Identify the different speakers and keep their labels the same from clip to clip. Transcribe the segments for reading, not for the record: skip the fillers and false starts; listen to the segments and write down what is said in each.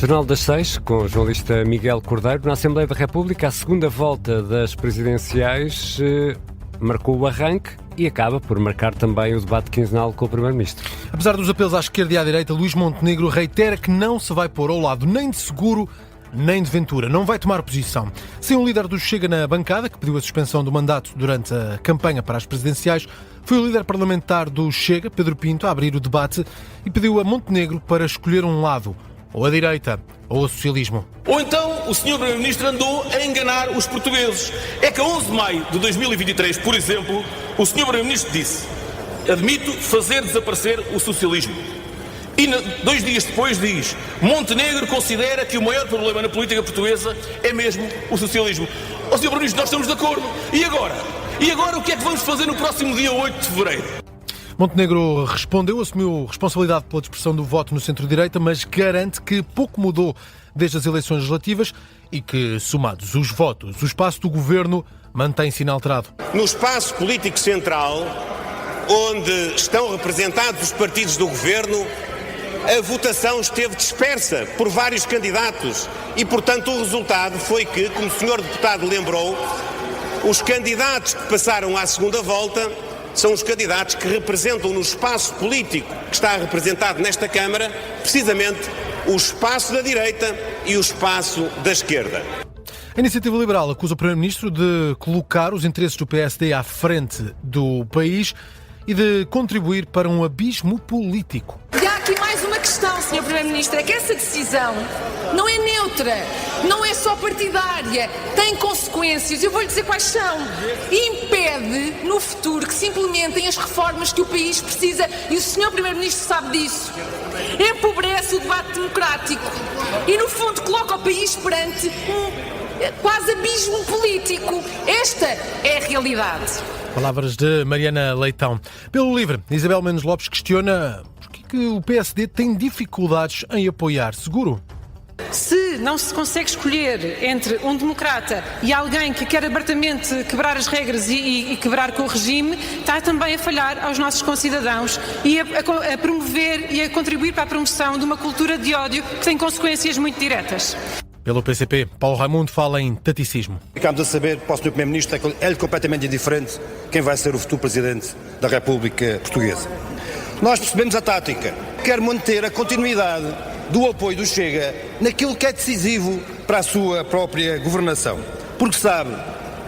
Speaker 1: Jornal das 6, com o jornalista Miguel Cordeiro. Na Assembleia da República, a segunda volta das presidenciais marcou o arranque e acaba por marcar também o debate quinzenal com o Primeiro-Ministro.
Speaker 2: Apesar dos apelos à esquerda e à direita, Luís Montenegro reitera que não se vai pôr ao lado nem de Seguro nem de Ventura. Não vai tomar posição. Sem o líder do Chega na bancada, que pediu a suspensão do mandato durante a campanha para as presidenciais, foi o líder parlamentar do Chega, Pedro Pinto, a abrir o debate e pediu a Montenegro para escolher um lado, ou a direita, ou o socialismo.
Speaker 3: Ou então o Sr. Primeiro-Ministro andou a enganar os portugueses. É que a 11 de maio de 2023, por exemplo, o Sr. Primeiro-Ministro disse: admito fazer desaparecer o socialismo. E 2 dias depois diz: Montenegro considera que o maior problema na política portuguesa é mesmo o socialismo. Ó Sr. Primeiro-Ministro, nós estamos de acordo. E agora? E agora o que é que vamos fazer no próximo dia 8 de fevereiro?
Speaker 2: Montenegro respondeu, assumiu responsabilidade pela dispersão do voto no centro-direita, mas garante que pouco mudou desde as eleições legislativas e que, somados os votos, o espaço do governo mantém-se inalterado.
Speaker 4: No espaço político central, onde estão representados os partidos do governo, a votação esteve dispersa por vários candidatos e, portanto, o resultado foi que, como o senhor deputado lembrou, os candidatos que passaram à segunda volta são os candidatos que representam no espaço político que está representado nesta Câmara, precisamente o espaço da direita e o espaço da esquerda.
Speaker 2: A Iniciativa Liberal acusa o Primeiro-Ministro de colocar os interesses do PSD à frente do país e de contribuir para um abismo político.
Speaker 5: E há aqui mais uma questão, Sr. Primeiro-Ministro, é que essa decisão não é neutra, não é só partidária, tem consequências, eu vou-lhe dizer quais são. Impede, no futuro, que se implementem as reformas que o país precisa, e o Sr. Primeiro-Ministro sabe disso. Empobrece o debate democrático e, no fundo, coloca o país perante um quase abismo político. Esta é a realidade.
Speaker 2: Palavras de Mariana Leitão. Pelo Livre, Isabel Mendes Lopes questiona porquê que o PSD tem dificuldades em apoiar Seguro.
Speaker 6: Se não se consegue escolher entre um democrata e alguém que quer abertamente quebrar as regras e quebrar com o regime, está também a falhar aos nossos concidadãos e a promover e a contribuir para a promoção de uma cultura de ódio que tem consequências muito diretas.
Speaker 2: Pelo PCP, Paulo Raimundo fala em taticismo.
Speaker 7: Ficámos a saber, para o Sr. Primeiro-Ministro, é-lhe completamente indiferente quem vai ser o futuro Presidente da República Portuguesa. Nós percebemos a tática. Quer manter a continuidade do apoio do Chega naquilo que é decisivo para a sua própria governação. Porque sabe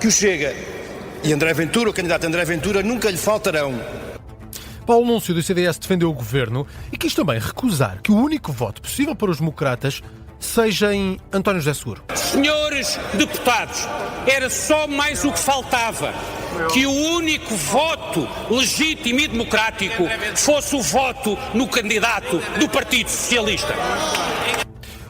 Speaker 7: que o Chega e André Ventura, o candidato André Ventura, nunca lhe faltarão.
Speaker 2: Paulo Núncio, do CDS, defendeu o governo e quis também recusar que o único voto possível para os democratas seja em António José Seguro.
Speaker 8: Senhores deputados, era só mais o que faltava, que o único voto legítimo e democrático fosse o voto no candidato do Partido Socialista.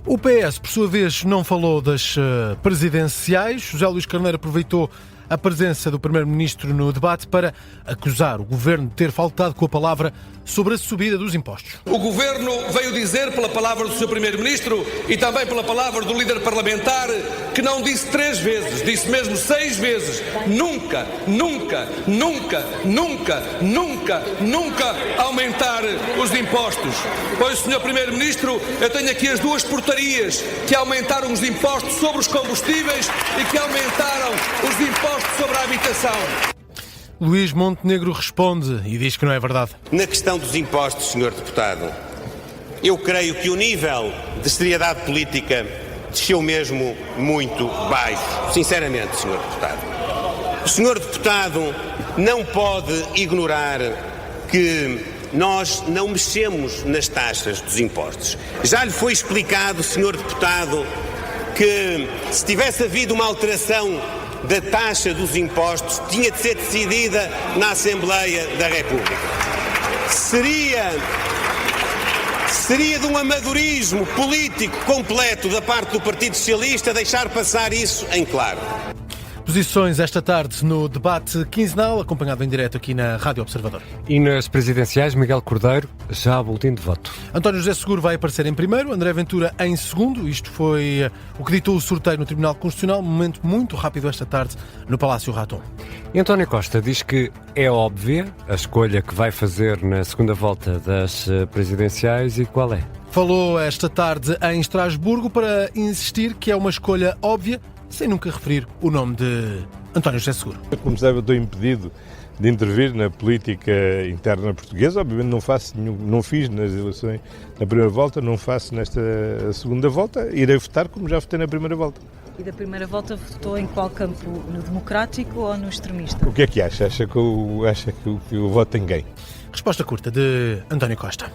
Speaker 2: O PS, por sua vez, não falou das presidenciais. José Luís Carneiro aproveitou a presença do Primeiro-Ministro no debate para acusar o Governo de ter faltado com a palavra sobre a subida dos impostos.
Speaker 3: O Governo veio dizer, pela palavra do Sr. Primeiro-Ministro e também pela palavra do líder parlamentar, que não disse 3 vezes, disse mesmo 6 vezes: nunca, nunca, nunca, nunca, nunca, nunca aumentar os impostos. Pois, Sr. Primeiro-Ministro, eu tenho aqui as 2 portarias que aumentaram os impostos sobre os combustíveis e que aumentaram os impostos sobre a habitação.
Speaker 2: Luís Montenegro responde e diz que não é verdade.
Speaker 4: Na questão dos impostos, Sr. Deputado, eu creio que o nível de seriedade política desceu mesmo muito baixo. Sinceramente, Sr. Deputado. O Sr. Deputado não pode ignorar que nós não mexemos nas taxas dos impostos. Já lhe foi explicado, Sr. Deputado, que se tivesse havido uma alteração da taxa dos impostos, tinha de ser decidida na Assembleia da República. Seria de um amadorismo político completo da parte do Partido Socialista deixar passar isso em claro.
Speaker 2: Posições esta tarde no debate quinzenal, acompanhado em direto aqui na Rádio Observador.
Speaker 1: E nas presidenciais, Miguel Cordeiro, já há boletim de voto.
Speaker 2: António José Seguro vai aparecer em primeiro, André Ventura em segundo. Isto foi o que ditou o sorteio no Tribunal Constitucional, um momento muito rápido esta tarde no Palácio Raton.
Speaker 1: E António Costa diz que é óbvia a escolha que vai fazer na segunda volta das presidenciais e qual é?
Speaker 2: falou esta tarde em Estrasburgo para insistir que é uma escolha óbvia, sem nunca referir o nome de António José Seguro.
Speaker 9: Como sabe, eu estou impedido de intervir na política interna portuguesa. Obviamente não fiz nas eleições na primeira volta, não faço nesta segunda volta. Irei votar como já votei na primeira volta.
Speaker 10: E da primeira volta votou em qual campo? No democrático ou no extremista?
Speaker 9: O que é que acha? Acha que eu voto em quem?
Speaker 2: Resposta curta de António Costa.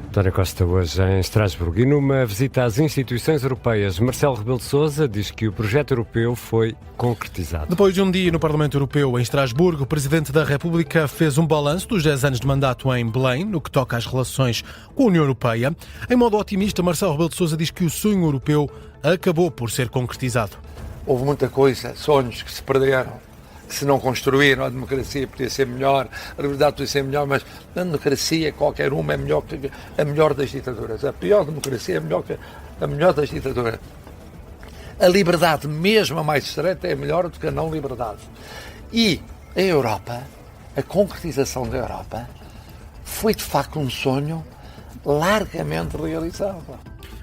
Speaker 1: António Costa hoje em Estrasburgo. E numa visita às instituições europeias, Marcelo Rebelo de Sousa diz que o projeto europeu foi concretizado.
Speaker 2: Depois de um dia no Parlamento Europeu em Estrasburgo, o Presidente da República fez um balanço dos 10 anos de mandato em Belém, no que toca às relações com a União Europeia. Em modo otimista, Marcelo Rebelo de Sousa diz que o sonho europeu acabou por ser concretizado.
Speaker 11: Houve muita coisa, sonhos que se perderam, que se não construíram. A democracia podia ser melhor, a liberdade podia ser melhor, mas a democracia, qualquer uma, é melhor que a melhor das ditaduras. A pior democracia é melhor que a melhor das ditaduras. A liberdade, mesmo a mais estreita, é melhor do que a não liberdade. E a Europa, a concretização da Europa, foi de facto um sonho largamente realizado.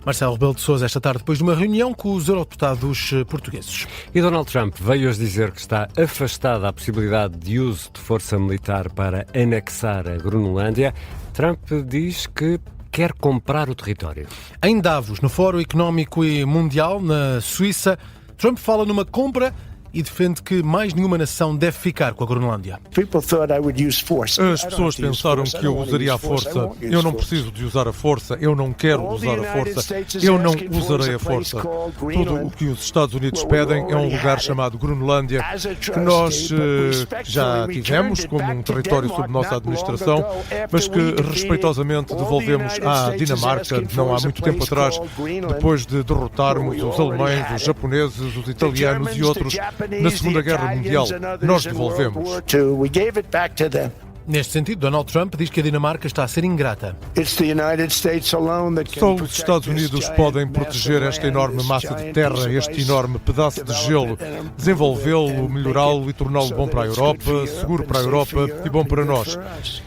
Speaker 2: Marcelo Rebelo de Sousa esta tarde, depois de uma reunião com os eurodeputados portugueses.
Speaker 1: E Donald Trump veio hoje dizer que está afastada a possibilidade de uso de força militar para anexar a Groenlândia. Trump diz que quer comprar o território.
Speaker 2: Em Davos, no Fórum Económico e Mundial, na Suíça, Trump fala numa compra e defende que mais nenhuma nação deve ficar com a Groenlândia.
Speaker 12: As pessoas pensaram que eu usaria a força. Eu não preciso de usar a força, eu não quero usar a força, eu não usarei a força. Tudo o que os Estados Unidos pedem é um lugar chamado Groenlândia, que nós já tivemos como um território sob nossa administração, mas que respeitosamente devolvemos à Dinamarca não há muito tempo atrás, depois de derrotarmos os alemães, os japoneses, os italianos e outros na Segunda Guerra Mundial. Nós devolvemos.
Speaker 2: Neste sentido, Donald Trump diz que a Dinamarca está a ser ingrata.
Speaker 12: Só os Estados Unidos podem proteger esta enorme massa de terra, este enorme pedaço de gelo, desenvolvê-lo, melhorá-lo e torná-lo bom para a Europa, seguro para a Europa e bom para nós.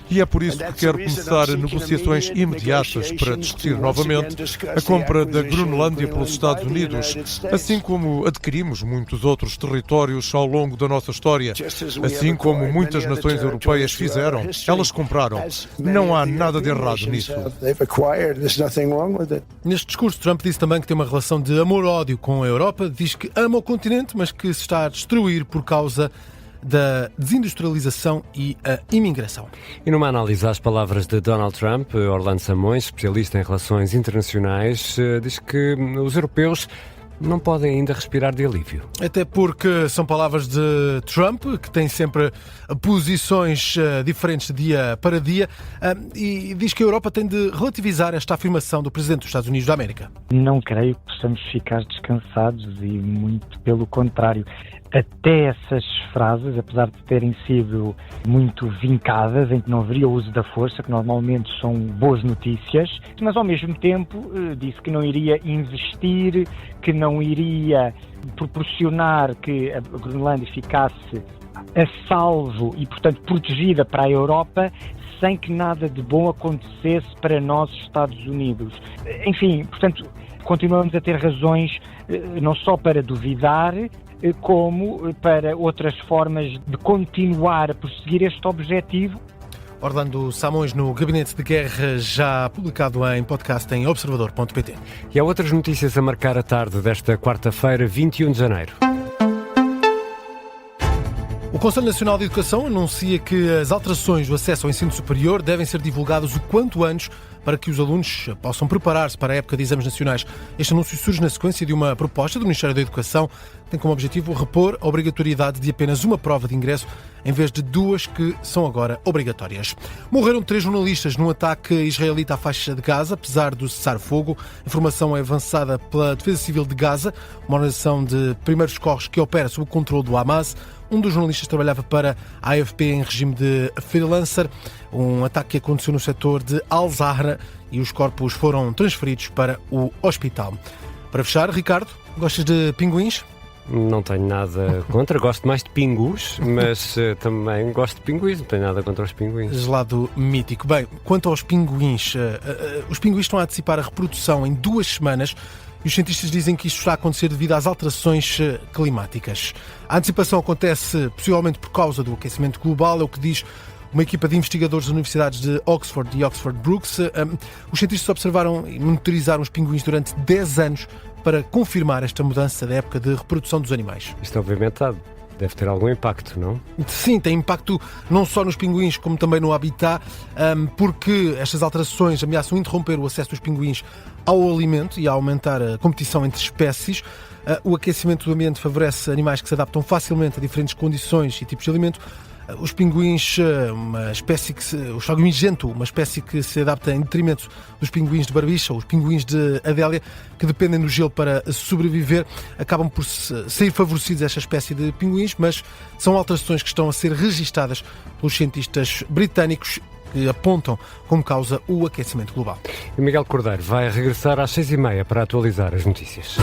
Speaker 12: E é por isso que quero começar negociações imediatas para discutir novamente a compra da Groenlândia pelos Estados Unidos, assim como adquirimos muitos outros territórios ao longo da nossa história, assim como muitas nações europeias fizeram. Elas compraram. Não há nada de errado nisso.
Speaker 2: Neste discurso, Trump disse também que tem uma relação de amor-ódio com a Europa, diz que ama o continente, mas que se está a destruir por causa da desindustrialização e a imigração.
Speaker 1: E numa análise às palavras de Donald Trump, Orlando Samões, especialista em relações internacionais, diz que os europeus não podem ainda respirar de alívio.
Speaker 2: Até porque são palavras de Trump, que tem sempre posições diferentes dia para dia, e diz que a Europa tem de relativizar esta afirmação do Presidente dos Estados Unidos da América.
Speaker 13: Não creio que possamos ficar descansados e muito pelo contrário. Até essas frases, apesar de terem sido muito vincadas, em que não haveria uso da força, que normalmente são boas notícias, mas ao mesmo tempo disse que não iria investir, que não iria proporcionar que a Groenlândia ficasse a salvo e, portanto, protegida para a Europa, sem que nada de bom acontecesse para nós, Estados Unidos. Enfim, portanto, continuamos a ter razões não só para duvidar, como para outras formas de continuar a prosseguir este objetivo.
Speaker 2: Orlando Samões no Gabinete de Guerra, já publicado em podcast em observador.pt.
Speaker 1: E há outras notícias a marcar a tarde desta quarta-feira, 21 de janeiro.
Speaker 2: O Conselho Nacional de Educação anuncia que as alterações do acesso ao ensino superior devem ser divulgadas o quanto antes para que os alunos possam preparar-se para a época de exames nacionais. Este anúncio surge na sequência de uma proposta do Ministério da Educação que tem como objetivo repor a obrigatoriedade de apenas uma prova de ingresso em vez de duas que são agora obrigatórias. Morreram 3 jornalistas num ataque israelita à faixa de Gaza, apesar do cessar-fogo. A informação é avançada pela Defesa Civil de Gaza, uma organização de primeiros socorros que opera sob o controle do Hamas. Um dos jornalistas trabalhava para a AFP em regime de freelancer. Um ataque que aconteceu no setor de Al-Zahra e os corpos foram transferidos para o hospital. Para fechar, Ricardo, gostas de pinguins?
Speaker 1: Não tenho nada contra, gosto mais de pingus, mas também gosto de pinguins, não tenho nada contra os pinguins.
Speaker 2: Gelado mítico. Bem, quanto aos pinguins, os pinguins estão a antecipar a reprodução em 2 semanas e os cientistas dizem que isto está a acontecer devido às alterações climáticas. A antecipação acontece possivelmente por causa do aquecimento global, é o que diz uma equipa de investigadores das universidades de Oxford e Oxford Brookes. Os cientistas observaram e monitorizaram os pinguins durante 10 anos para confirmar esta mudança da época de reprodução dos animais.
Speaker 1: Isto obviamente deve ter algum impacto, não?
Speaker 2: Sim, tem impacto não só nos pinguins como também no habitat, porque estas alterações ameaçam interromper o acesso dos pinguins ao alimento e a aumentar a competição entre espécies. O aquecimento do ambiente favorece animais que se adaptam facilmente a diferentes condições e tipos de alimento. Os pinguins, o Saguinjento, uma espécie que se adapta em detrimento dos pinguins de Barbicha, ou os pinguins de Adélia, que dependem do gelo para sobreviver, acabam por sair favorecidos esta espécie de pinguins, mas são alterações que estão a ser registadas pelos cientistas britânicos que apontam como causa o aquecimento global.
Speaker 1: E Miguel Cordeiro vai regressar às 6h30 para atualizar as notícias.